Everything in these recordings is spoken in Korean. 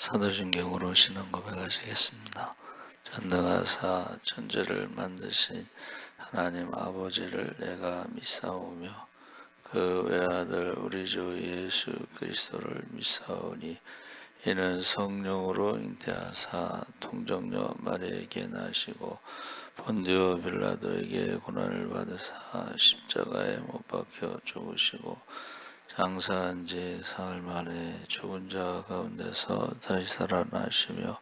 사도신경으로 신앙 고백하시겠습니다. 전능하사 천지를 만드신 하나님 아버지를 내가 믿사오며 그 외아들 우리 주 예수 그리스도를 믿사오니 이는 성령으로 잉태하사 통정녀 마리아에게 나시고 본디오 빌라도에게 고난을 받으사 십자가에 못 박혀 죽으시고 장사한 지 사흘 만에 죽은 자 가운데서 다시 살아나시며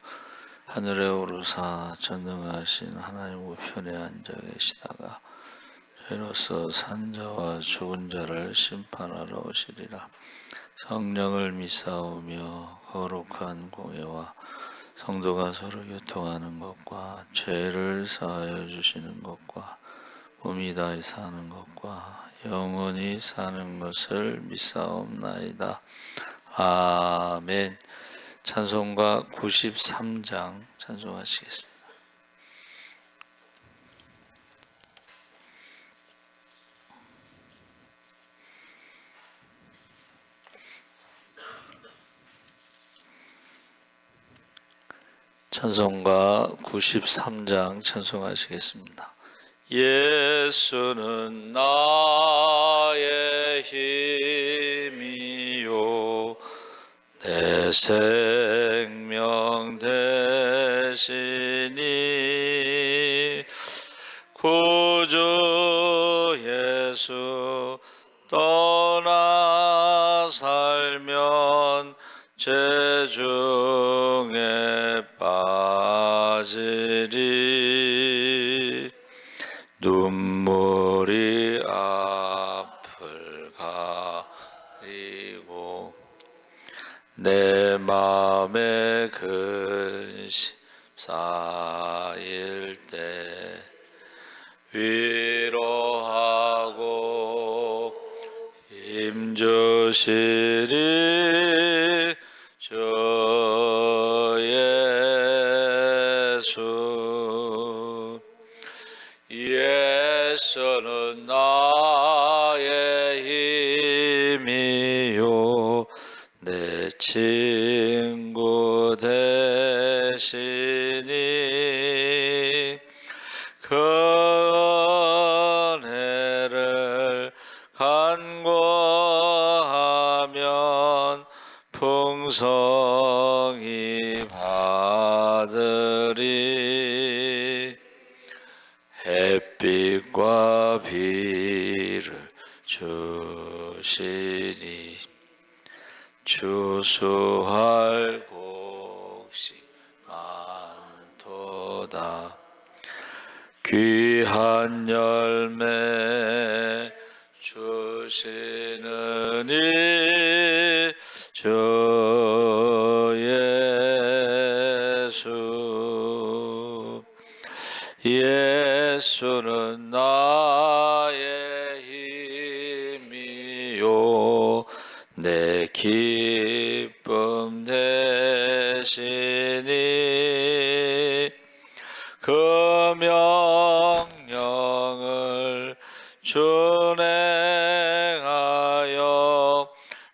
하늘에 오르사 전능하신 하나님 우편에 앉아 계시다가 저희로서 산 자와 죽은 자를 심판하러 오시리라. 성령을 믿사오며 거룩한 공예와 성도가 서로 교통하는 것과 죄를 사하여 주시는 것과 몸이 다시 사는 것과 영원히 사는 것을 믿사옵나이다. 아멘. 찬송가 93장 찬송하시겠습니다. 찬송가 93장 찬송하시겠습니다. 예수는 나의 힘이요 내 생명 되시니 구주 예수 떠나 살면 죄 중에 빠지리 눈물이 앞을 가리고 내 맘에 근심 쌓일 때 위로하고 힘주시리 주 예수. 예수는 나의 힘이요 내 친구 되시니 그 은혜를 간구하면 풍성히 받으리. 햇빛과 비를 주시니 추수할 곡식 많도다. 귀한 열매 주시는 이 주 예수. 예수는 나의 힘이요 내 기쁨 되시니 그 명령을 준행하여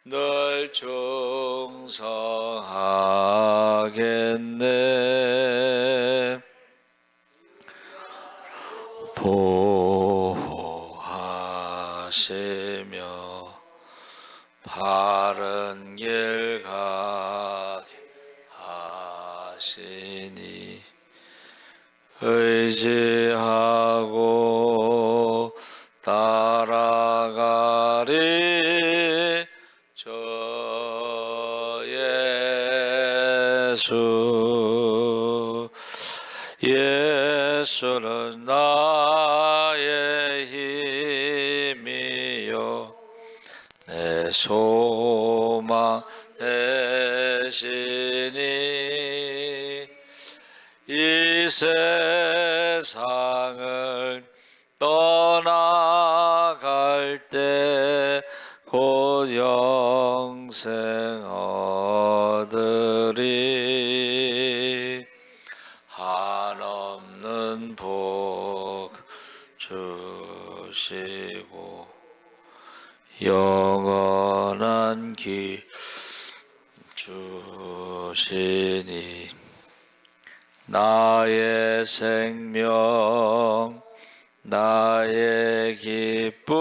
늘 충성하겠네. 보호하시며 바른 길 가게 하시니 의지하고 따라가리 주 예수. 예수는 나의 힘이요 내 소망 되시니 이 세상을 떠나갈 때 곧 영생 얻으리. 한없는 복 주시고 영원한 기 주시리. 주시니 나의 생명 나의 기쁨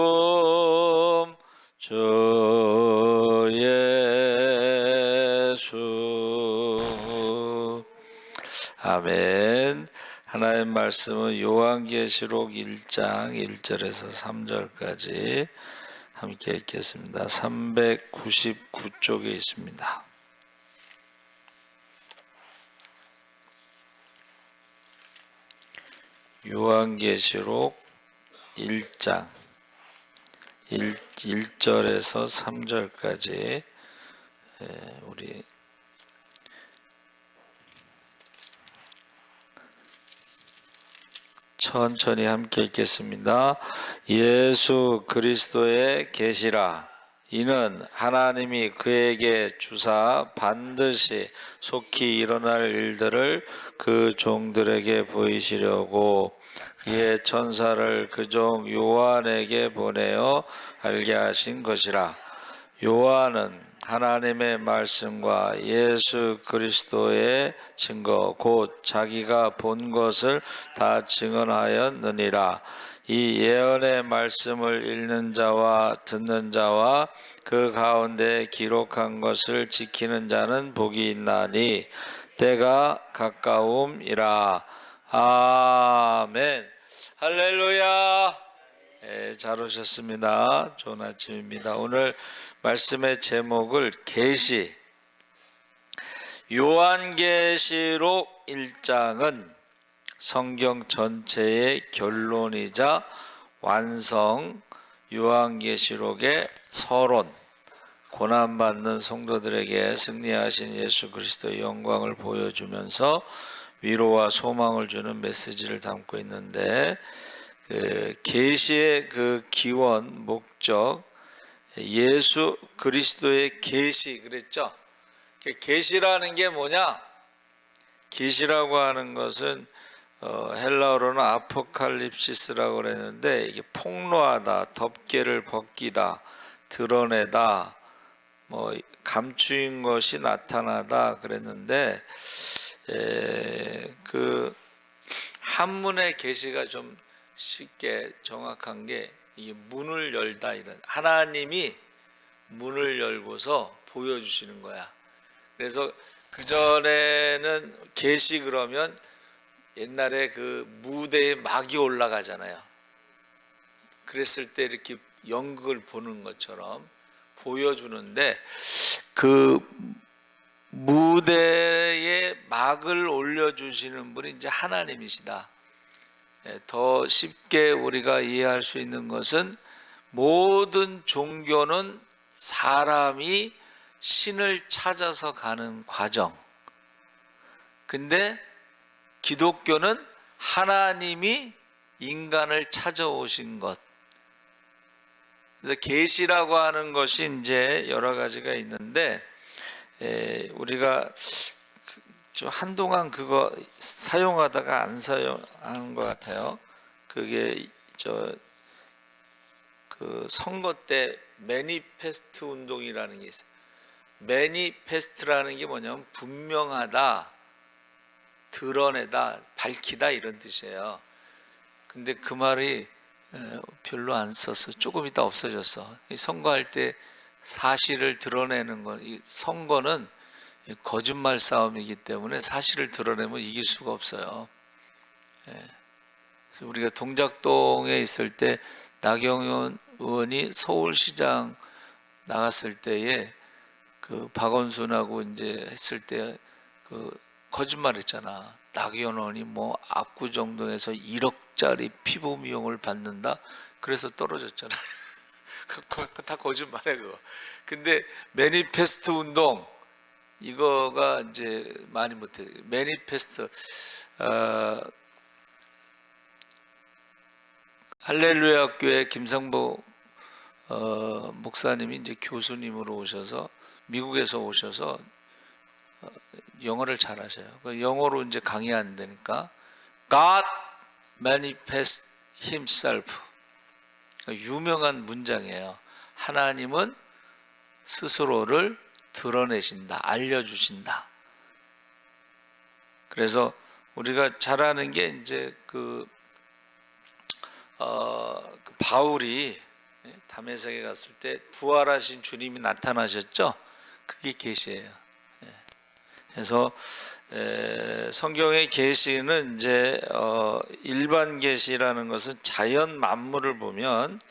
주 예수. 아멘. 하나님 말씀은 요한계시록 1장 1절에서 3절까지 함께 읽겠습니다. 399쪽에 있습니다. 요한계시록 1장 1절에서 3절까지 우리 천천히 함께 읽겠습니다. 예수 그리스도의 계시라. 이는 하나님이 그에게 주사 반드시 속히 일어날 일들을 그 종들에게 보이시려고 그의 천사를 그 종 요한에게 보내어 알게 하신 것이라. 요한은 하나님의 말씀과 예수 그리스도의 증거 곧 자기가 본 것을 다 증언하였느니라. 이 예언의 말씀을 읽는 자와 듣는 자와 그 가운데 기록한 것을 지키는 자는 복이 있나니 때가 가까움이라. 아멘. 할렐루야. 잘 오셨습니다. 좋은 아침입니다. 오늘 말씀의 제목을 계시, 요한계시록 1장은 성경 전체의 결론이자 완성, 요한계시록의 서론, 고난받는 성도들에게 승리하신 예수 그리스도의 영광을 보여주면서 위로와 소망을 주는 메시지를 담고 있는데, 계시의 그 기원, 목적, 예수 그리스도의 계시 그랬죠. 계시라는 게 뭐냐? 계시라고 하는 것은 헬라어로는 아포칼립시스라고 그랬는데, 이게 폭로하다, 덮개를 벗기다, 드러내다, 뭐 감추인 것이 나타나다 그랬는데, 그 한문의 계시가 좀 쉽게 정확한 게 이게 문을 열다, 이런 하나님이 문을 열고서 보여주시는 거야. 그래서 그전에는 계시 그러면 옛날에 그 무대에 막이 올라가잖아요. 그랬을 때 이렇게 연극을 보는 것처럼 보여주는데, 그 무대에 막을 올려주시는 분이 이제 하나님이시다. 더 쉽게 우리가 이해할 수 있는 것은, 모든 종교는 사람이 신을 찾아서 가는 과정. 근데 기독교는 하나님이 인간을 찾아오신 것. 그래서 계시라고 하는 것이 이제 여러 가지가 있는데, 우리가 한동안 그거 사용하다가 안 사용하는 것 같아요. 그게 그 선거 때 매니페스트 운동이라는 게 있어요. 매니페스트라는 게 뭐냐면 분명하다, 드러내다, 밝히다 이런 뜻이에요. 근데 그 말이 별로 안 써서 조금 있다 없어졌어. 선거할 때 사실을 드러내는 건, 이 선거는 거짓말 싸움이기 때문에 사실을 드러내면 이길 수가 없어요. 그래서 우리가 동작동에 있을 때 나경원 의원이 서울시장 나갔을 때에 그 박원순하고 이제 했을 때 그 거짓말했잖아. 나경원 의원이 뭐 압구정동에서 1억짜리 피부 미용을 받는다. 그래서 떨어졌잖아. 그거 다 거짓말해 그거. 근데 매니페스트 운동 이거가 이제 많이 못해. 매니페스트 할렐루야 교회 김상복 목사님이 이제 교수님으로 오셔서 미국에서 오셔서 영어를 잘하셔요. 영어로 이제 강의 안 되니까 God manifest himself, 유명한 문장이에요. 하나님은 스스로를 드러내신다, 알려주신다. 그래서 우리가 잘 아는 게 이제 그 바울이 다메섹에 갔을 때 부활하신 주님이 나타나셨죠. 그게 계시예요. 그래서 성경의 계시는 이제 일반 계시라는 것은 자연 만물을 보면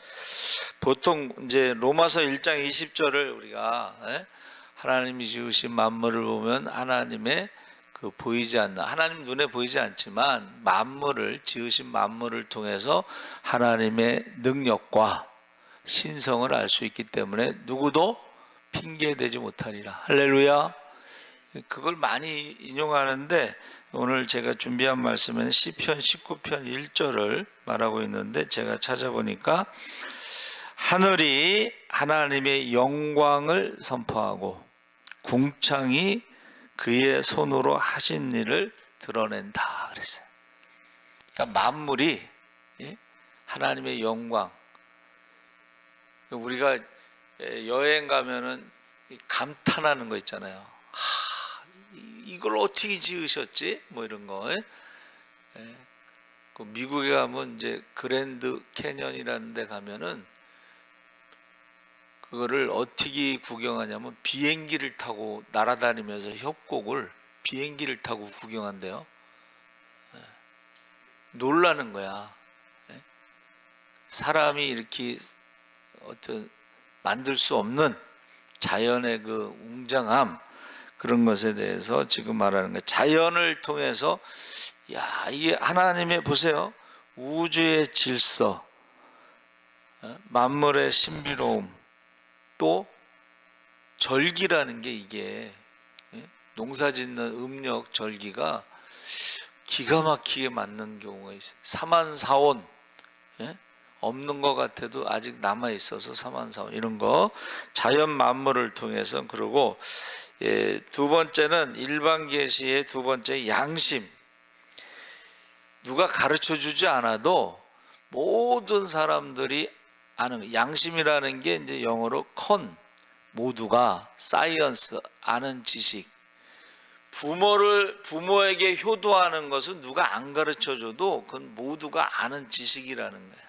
보통 이제 로마서 1장 20절을 우리가 하나님이 지으신 만물을 보면 하나님의 그 보이지 않는, 하나님 눈에 보이지 않지만 만물을 지으신 만물을 통해서 하나님의 능력과 신성을 알 수 있기 때문에 누구도 핑계대지 못하리라. 할렐루야. 그걸 많이 인용하는데 오늘 제가 준비한 말씀은 시편 19편 1절을 말하고 있는데, 제가 찾아보니까 하늘이 하나님의 영광을 선포하고 궁창이 그의 손으로 하신 일을 드러낸다 그랬어요. 그러니까 만물이 하나님의 영광. 우리가 여행 가면은 감탄하는 거 있잖아요. 이걸 어떻게 지으셨지? 뭐 이런 거. 그 미국에 가면 이제 그랜드 캐년이라는 데 가면은 그거를 어떻게 구경하냐면 비행기를 타고 날아다니면서 협곡을 비행기를 타고 구경한대요. 놀라는 거야. 사람이 이렇게 어떤 만들 수 없는 자연의 그 웅장함, 그런 것에 대해서 지금 말하는 거예요. 자연을 통해서 이게 하나님의, 보세요, 우주의 질서, 만물의 신비로움, 또 절기라는 게, 이게 농사 짓는 음력 절기가 기가 막히게 맞는 경우가 있어요. 사만사온, 없는 것 같아도 아직 남아 있어서 사만사온, 이런 거 자연 만물을 통해서. 그리고 두 번째는 일반 계시의 두 번째, 양심. 누가 가르쳐 주지 않아도 모든 사람들이 아는, 양심이라는 게 이제 영어로 컨, 모두가, 사이언스, 아는 지식. 부모에게 효도하는 것은 누가 안 가르쳐 줘도 그건 모두가 아는 지식이라는 거예요.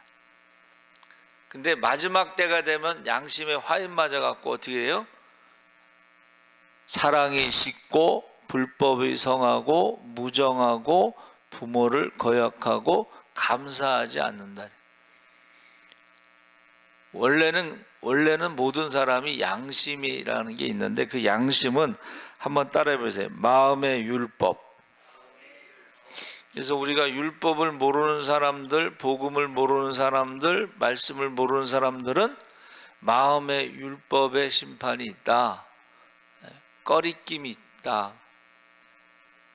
근데 마지막 때가 되면 양심에 화인 맞아 갖고 어떻게 해요? 사랑이 식고 불법이 성하고 무정하고 부모를 거역하고 감사하지 않는다. 원래는 모든 사람이 양심이라는 게 있는데, 그 양심은 한번 따라해 보세요. 마음의 율법. 그래서 우리가 율법을 모르는 사람들, 복음을 모르는 사람들, 말씀을 모르는 사람들은 마음의 율법의 심판이 있다, 꺼리낌이 있다.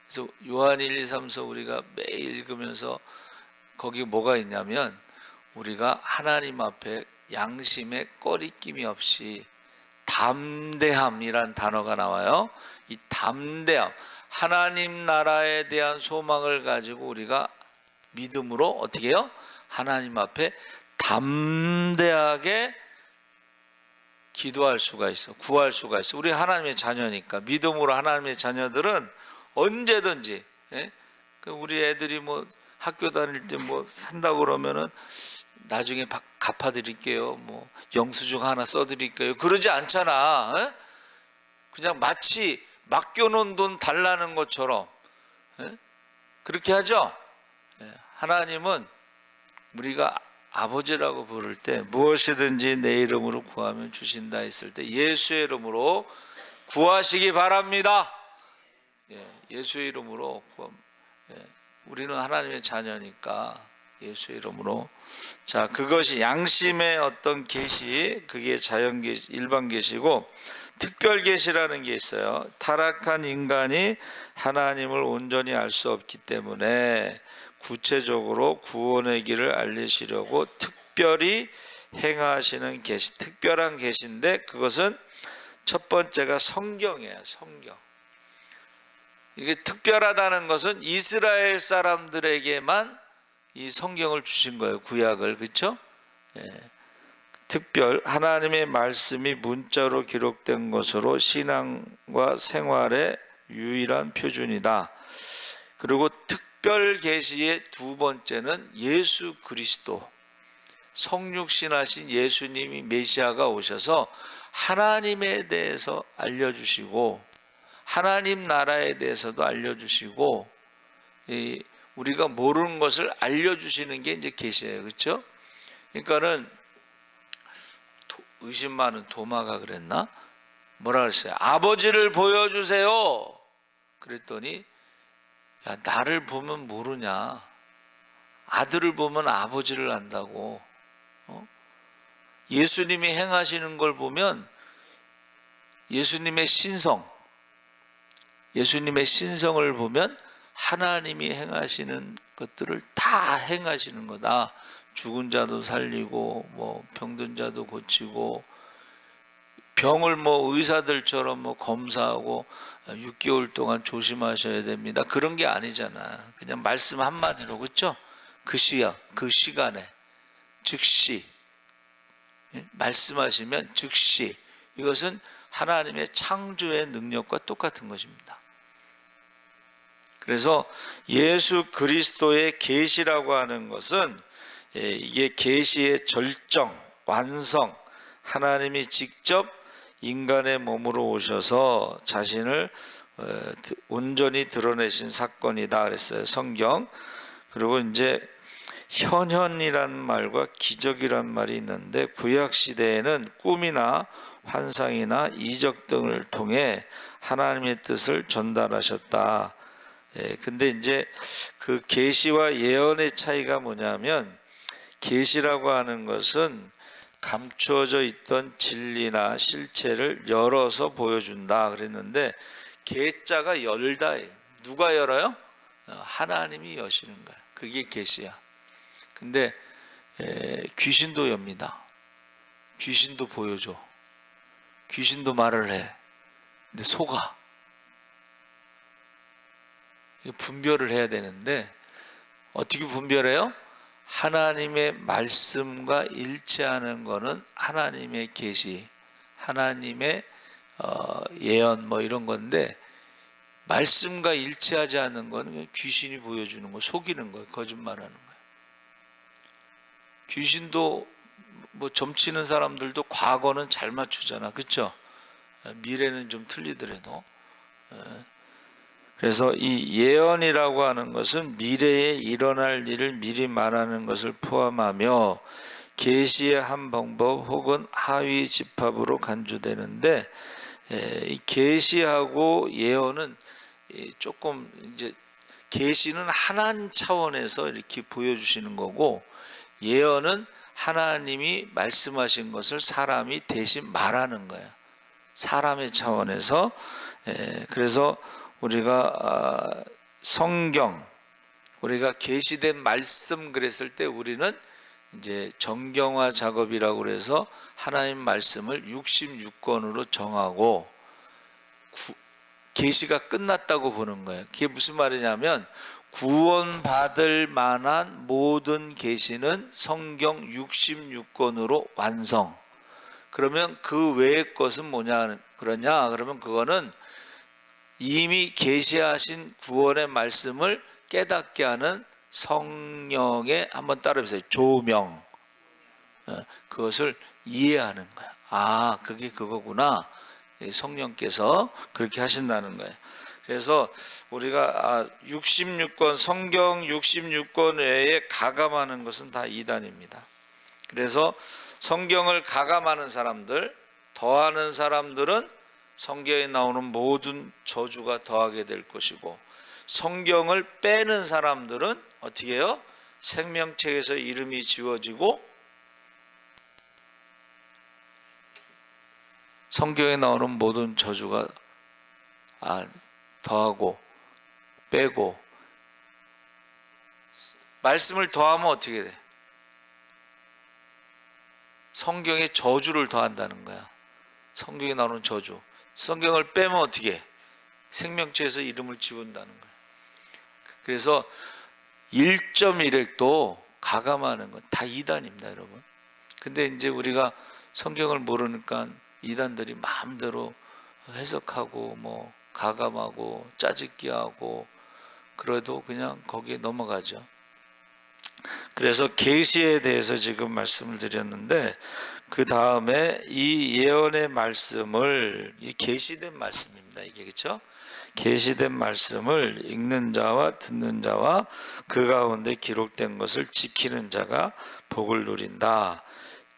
그래서 요한 1, 2, 3서 우리가 매일 읽으면서 거기 뭐가 있냐면, 우리가 하나님 앞에 양심에 꺼리낌이 없이 담대함이란 단어가 나와요. 이 담대함, 하나님 나라에 대한 소망을 가지고 우리가 믿음으로 어떻게 해요? 하나님 앞에 담대하게 기도할 수가 있어, 구할 수가 있어. 우리 하나님의 자녀니까. 믿음으로 하나님의 자녀들은 언제든지, 우리 애들이 뭐 학교 다닐 때 뭐 산다고 그러면은 나중에 갚아드릴게요, 뭐 영수증 하나 써드릴게요, 그러지 않잖아. 그냥 마치 맡겨놓은 돈 달라는 것처럼 그렇게 하죠. 하나님은 우리가 아버지라고 부를 때 무엇이든지 내 이름으로 구하면 주신다 했을 때 예수의 이름으로 구하시기 바랍니다. 예수의 이름으로 우리는 하나님의 자녀니까 예수의 이름으로. 자, 그것이 양심의 어떤 계시, 그게 자연 계시, 일반 계시고, 특별 계시라는 게 있어요. 타락한 인간이 하나님을 온전히 알 수 없기 때문에 구체적으로 구원의 길을 알리시려고 특별히 행하시는 계시, 특별한 계시인데, 그것은 첫 번째가 성경이에요. 성경. 이게 특별하다는 것은 이스라엘 사람들에게만 이 성경을 주신 거예요. 구약을. 그렇죠? 특별, 하나님의 말씀이 문자로 기록된 것으로 신앙과 생활의 유일한 표준이다. 그리고 특별 계시의 두 번째는 예수 그리스도, 성육신하신 예수님이 메시아가 오셔서 하나님에 대해서 알려주시고 하나님 나라에 대해서도 알려주시고 우리가 모르는 것을 알려주시는 게 이제 계시예요. 그렇죠? 그러니까는 의심 많은 도마가 그랬나? 뭐라 그랬어요? 아버지를 보여주세요. 그랬더니 야, 나를 보면 모르냐? 아들을 보면 아버지를 안다고. 예수님이 행하시는 걸 보면 예수님의 신성을 보면 하나님이 행하시는 것들을 다 행하시는 거다. 죽은 자도 살리고 뭐 병든 자도 고치고 병을 뭐 의사들처럼 뭐 검사하고 6개월 동안 조심하셔야 됩니다. 그런 게 아니잖아. 그냥 말씀 한마디로, 그렇죠? 그 시간에 즉시 말씀하시면 즉시, 이것은 하나님의 창조의 능력과 똑같은 것입니다. 그래서 예수 그리스도의 계시라고 하는 것은 이게 계시의 절정, 완성, 하나님이 직접 인간의 몸으로 오셔서 자신을 온전히 드러내신 사건이다 그랬어요, 성경. 그리고 이제 현현이란 말과 기적이란 말이 있는데, 구약 시대에는 꿈이나 환상이나 이적 등을 통해 하나님의 뜻을 전달하셨다. 근데 이제 그 계시와 예언의 차이가 뭐냐면, 계시라고 하는 것은 감추어져 있던 진리나 실체를 열어서 보여준다 그랬는데, 계자가 열다. 누가 열어요? 하나님이 여시는 거야. 그게 계시야. 근데 귀신도 엽니다. 귀신도 보여줘. 귀신도 말을 해. 근데 속아. 분별을 해야 되는데 어떻게 분별해요? 하나님의 말씀과 일치하는 거는 하나님의 계시, 하나님의 예언 뭐 이런 건데, 말씀과 일치하지 않는 거는 귀신이 보여주는 거, 속이는 거예요. 거짓말하는 거예요. 귀신도 뭐 점치는 사람들도 과거는 잘 맞추잖아. 그렇죠? 미래는 좀 틀리더라도. 그래서 이 예언이라고 하는 것은 미래에 일어날 일을 미리 말하는 것을 포함하며 계시의 한 방법 혹은 하위 집합으로 간주되는데, 이 계시하고 예언은 조금 이제, 계시는 하나님 차원에서 이렇게 보여주시는 거고, 예언은 하나님이 말씀하신 것을 사람이 대신 말하는 거예요. 사람의 차원에서. 그래서 우리가 성경, 우리가 계시된 말씀 그랬을 때 우리는 이제 정경화 작업이라고 그래서 하나님 말씀을 66권으로 정하고 계시가 끝났다고 보는 거예요. 그게 무슨 말이냐면, 구원받을 만한 모든 계시는 성경 66권으로 완성. 그러면 그 외의 것은 뭐냐 그러냐? 그러면 그거는 이미 계시하신 구원의 말씀을 깨닫게 하는 성령의, 한번 따라해보세요, 조명, 그것을 이해하는 거야. 아, 그게 그거구나. 성령께서 그렇게 하신다는 거예요. 그래서 우리가 66권, 성경 66권 외에 가감하는 것은 다 이단입니다. 그래서 성경을 가감하는 사람들, 더하는 사람들은 성경에 나오는 모든 저주가 더하게 될 것이고, 성경을 빼는 사람들은 어떻게 해요? 생명책에서 이름이 지워지고 성경에 나오는 모든 저주가 더하고 빼고, 말씀을 더하면 어떻게 돼? 성경에 저주를 더한다는 거야. 성경에 나오는 저주. 성경을 빼면 어떻게 해? 생명체에서 이름을 지운다는 거야. 그래서 1.1핵도 가감하는 건 다 이단입니다, 여러분. 근데 이제 우리가 성경을 모르니까 이단들이 마음대로 해석하고 뭐 가감하고 짜집기하고 그래도 그냥 거기에 넘어가죠. 그래서 계시에 대해서 지금 말씀을 드렸는데, 그 다음에 이 예언의 말씀을, 이 계시된 말씀입니다, 이게. 그렇죠? 계시된 말씀을 읽는 자와 듣는 자와 그 가운데 기록된 것을 지키는 자가 복을 누린다.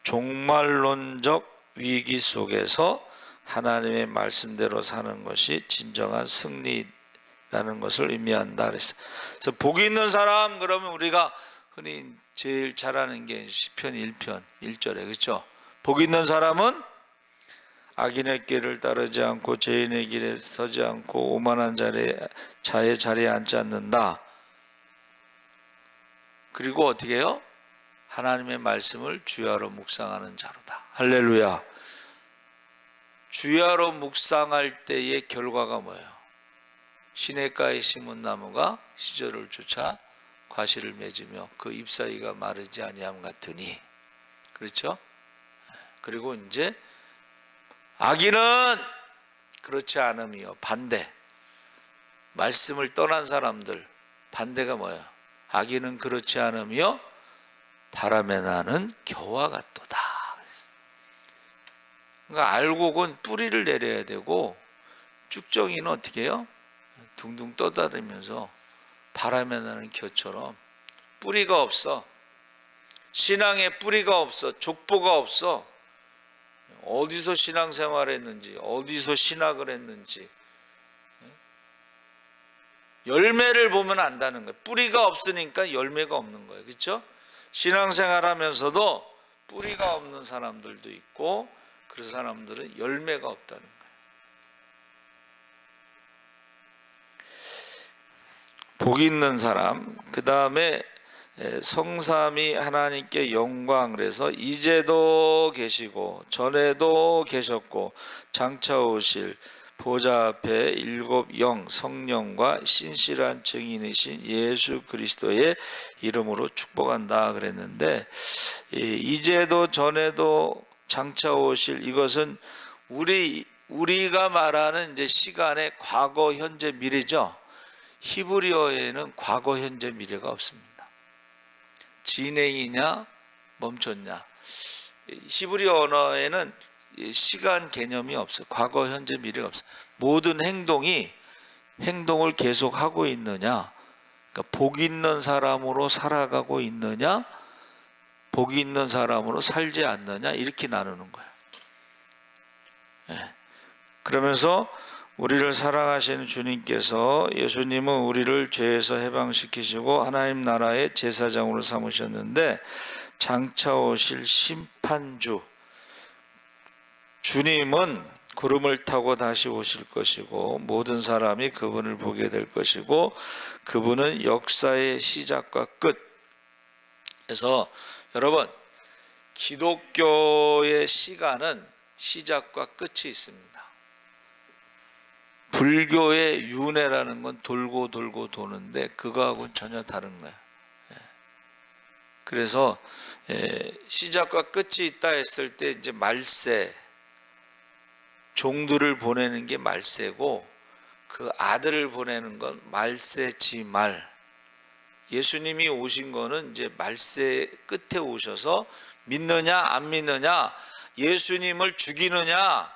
종말론적 위기 속에서 하나님의 말씀대로 사는 것이 진정한 승리라는 것을 의미한다 그랬어요. 그래서 복이 있는 사람, 그러면 우리가 흔히 제일 잘 아는 게 시편 1편 1절에, 그렇죠? 복이 있는 사람은 악인의 길을 따르지 않고 죄인의 길에 서지 않고 오만한 자의 자리에 앉지 않는다. 그리고 어떻게 해요? 하나님의 말씀을 주야로 묵상하는 자로다. 할렐루야. 주야로 묵상할 때의 결과가 뭐예요? 시냇가에 심은 나무가 시절을 쫓아 과실을 맺으며 그 잎사귀가 마르지 아니함 같으니. 그렇죠? 그리고 이제 악인은 그렇지 않음이요. 반대. 말씀을 떠난 사람들 반대가 뭐예요? 악인은 그렇지 않음이요. 바람에 나는 겨와 같도다. 그러니까 알곡은 뿌리를 내려야 되고, 쭉정이는 어떻게 해요? 둥둥 떠다니면서 바람에 나는 겨처럼 뿌리가 없어. 신앙에 뿌리가 없어. 족보가 없어. 어디서 신앙생활을 했는지, 어디서 신학을 했는지 열매를 보면 안다는 거예요. 뿌리가 없으니까 열매가 없는 거예요. 그렇죠? 신앙생활 하면서도 뿌리가 없는 사람들도 있고, 그 사람들은 열매가 없다는 거예요. 복 있는 사람, 그 다음에 성삼위 하나님께 영광, 그래서 이제도 계시고 전에도 계셨고 장차 오실 보좌 앞에 일곱 영 성령과 신실한 증인이신 예수 그리스도의 이름으로 축복한다 그랬는데, 이제도 전에도 장차 오실, 이것은 우리가 말하는 이제 시간의 과거, 현재, 미래죠. 히브리어에는 과거, 현재, 미래가 없습니다. 진행이냐 멈췄냐. 히브리 언어에는 시간 개념이 없어요. 과거, 현재, 미래가 없어요. 모든 행동을 계속하고 있느냐, 그러니까 복 있는 사람으로 살아가고 있느냐, 복이 있는 사람으로 살지 않느냐, 이렇게 나누는 거예요. 그러면서 우리를 사랑하시는 주님께서, 예수님은 우리를 죄에서 해방시키시고 하나님 나라의 제사장으로 삼으셨는데, 장차 오실 심판주 주님은 구름을 타고 다시 오실 것이고 모든 사람이 그분을 보게 될 것이고, 그분은 역사의 시작과 끝. 그래서 여러분, 기독교의 시간은 시작과 끝이 있습니다. 불교의 윤회라는 건 돌고 돌고 도는데 그거하고는 전혀 다른 거예요. 그래서 시작과 끝이 있다 했을 때 이제 말세, 종들을 보내는 게 말세고, 그 아들을 보내는 건 말세지말. 예수님이 오신 거는 이제 말세 끝에 오셔서 믿느냐 안 믿느냐, 예수님을 죽이느냐,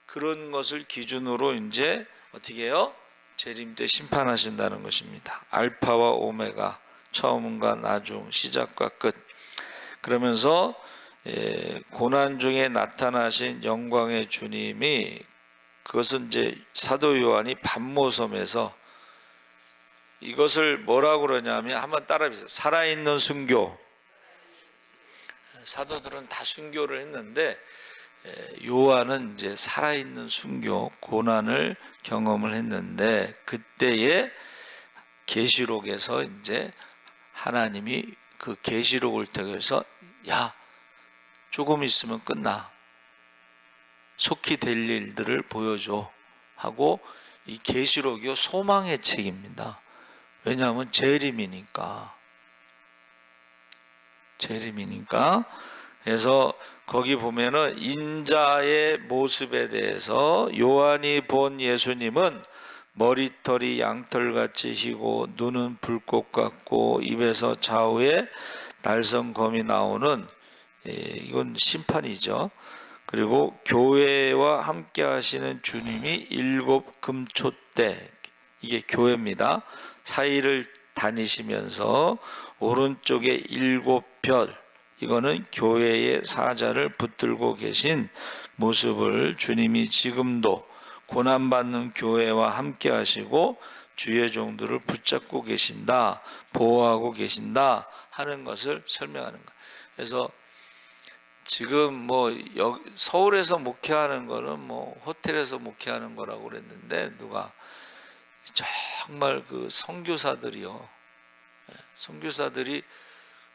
그런 것을 기준으로 이제 어떻게 해요? 재림 때 심판하신다는 것입니다. 알파와 오메가, 처음과 나중, 시작과 끝. 그러면서 고난 중에 나타나신 영광의 주님이, 그것은 이제 사도 요한이 반모섬에서 이것을 뭐라고 그러냐면, 한번 따라 해보세요. 살아있는 순교. 사도들은 다 순교를 했는데 요한은 이제 살아있는 순교, 고난을 경험을 했는데, 그때의 계시록에서 이제 하나님이 그 계시록을 통해서, 야, 조금 있으면 끝나, 속히 될 일들을 보여줘 하고, 이 계시록이 소망의 책입니다. 왜냐하면 재림이니까. 그래서 거기 보면은 인자의 모습에 대해서 요한이 본 예수님은 머리털이 양털같이 희고 눈은 불꽃 같고 입에서 좌우에 날성검이 나오는, 이건 심판이죠. 그리고 교회와 함께 하시는 주님이 일곱 금초대, 이게 교회입니다. 사이를 다니시면서 오른쪽에 일곱 별, 이거는 교회의 사자를 붙들고 계신 모습을 주님이 지금도 고난받는 교회와 함께 하시고 주의 종들을 붙잡고 계신다, 보호하고 계신다 하는 것을 설명하는 거예요. 그래서 지금 서울에서 목회하는 거는 호텔에서 목회하는 거라고 그랬는데, 누가 정말 그 선교사들이요, 선교사들이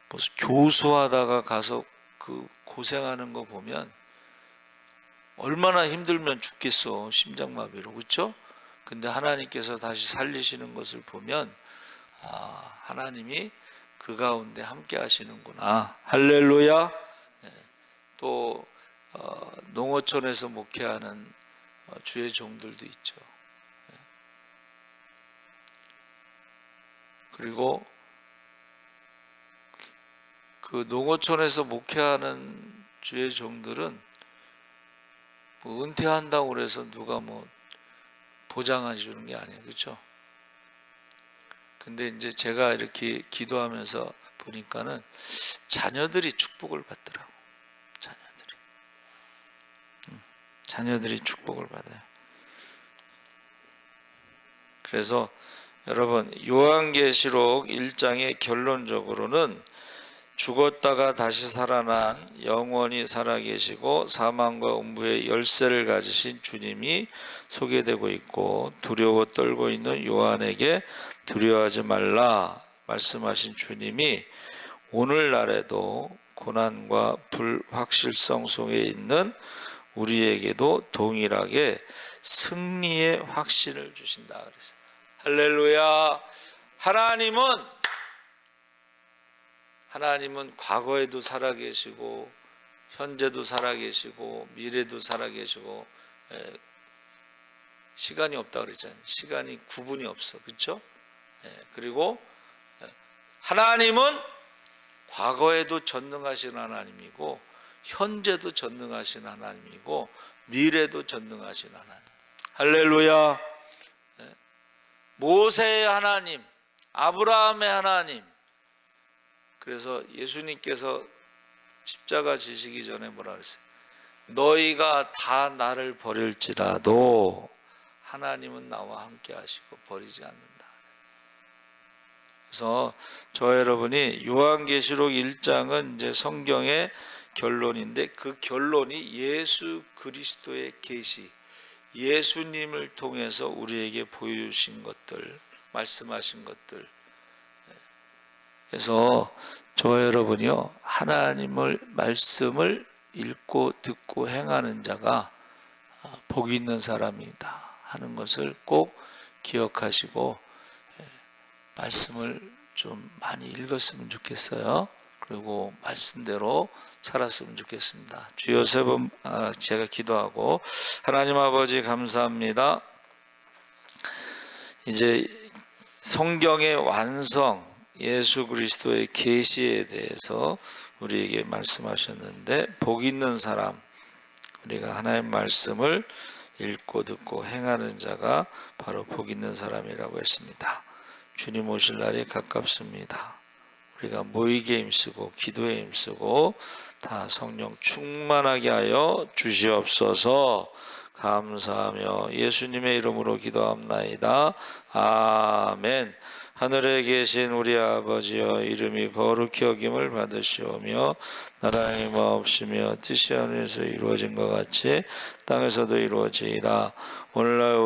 무슨 교수하다가 가서 그 고생하는 거 보면 얼마나 힘들면 죽겠어, 심장마비로. 그렇죠? 근데 하나님께서 다시 살리시는 것을 보면 하나님이 그 가운데 함께 하시는구나. 할렐루야. 또 농어촌에서 목회하는 주의 종들도 있죠. 그리고 그 농어촌에서 목회하는 주의 종들은 은퇴한다고 그래서 누가 보장해 주는 게 아니에요. 그렇죠? 근데 이제 제가 이렇게 기도하면서 보니까는 자녀들이 축복을 받더라고. 자녀들이 축복을 받아요. 그래서 여러분, 요한계시록 1장의 결론적으로는 죽었다가 다시 살아난, 영원히 살아계시고 사망과 음부의 열쇠를 가지신 주님이 소개되고 있고, 두려워 떨고 있는 요한에게 두려워하지 말라 말씀하신 주님이 오늘날에도 고난과 불확실성 속에 있는 우리에게도 동일하게 승리의 확신을 주신다 그랬어요. 할렐루야. 하나님은 과거에도 살아계시고 현재도 살아계시고 미래도 살아계시고, 시간이 없다 그랬잖아요. 시간이 구분이 없어. 그렇죠? 그리고 하나님은 과거에도 전능하신 하나님이고 현재도 전능하신 하나님이고 미래도 전능하신 하나님. 할렐루야. 모세의 하나님, 아브라함의 하나님. 그래서 예수님께서 십자가 지시기 전에 뭐라 그랬어요? 너희가 다 나를 버릴지라도 하나님은 나와 함께 하시고 버리지 않는다. 그래서 저 여러분이 요한계시록 1장은 이제 성경의 결론인데, 그 결론이 예수 그리스도의 계시, 예수님을 통해서 우리에게 보여주신 것들, 말씀하신 것들. 그래서 저 여러분이요, 하나님을 말씀을 읽고 듣고 행하는 자가 복이 있는 사람이다 하는 것을 꼭 기억하시고 말씀을 좀 많이 읽었으면 좋겠어요. 그리고 말씀대로 살았으면 좋겠습니다. 주여 세 번 제가 기도하고, 하나님 아버지 감사합니다. 이제 성경의 완성, 예수 그리스도의 계시에 대해서 우리에게 말씀하셨는데, 복 있는 사람, 우리가 하나님의 말씀을 읽고 듣고 행하는 자가 바로 복 있는 사람이라고 했습니다. 주님 오실 날이 가깝습니다. 우리가 모이게 힘쓰고 기도에 힘쓰고 다 성령 충만하게 하여 주시옵소서. 감사하며 예수님의 이름으로 기도합나이다. 아멘. 하늘에 계신 우리 아버지여, 이름이 거룩히 여김을 받으시오며 나라의 마옵시며 뜻이 하늘에서 이루어진 것 같이 땅에서도 이루어지이다. 오늘날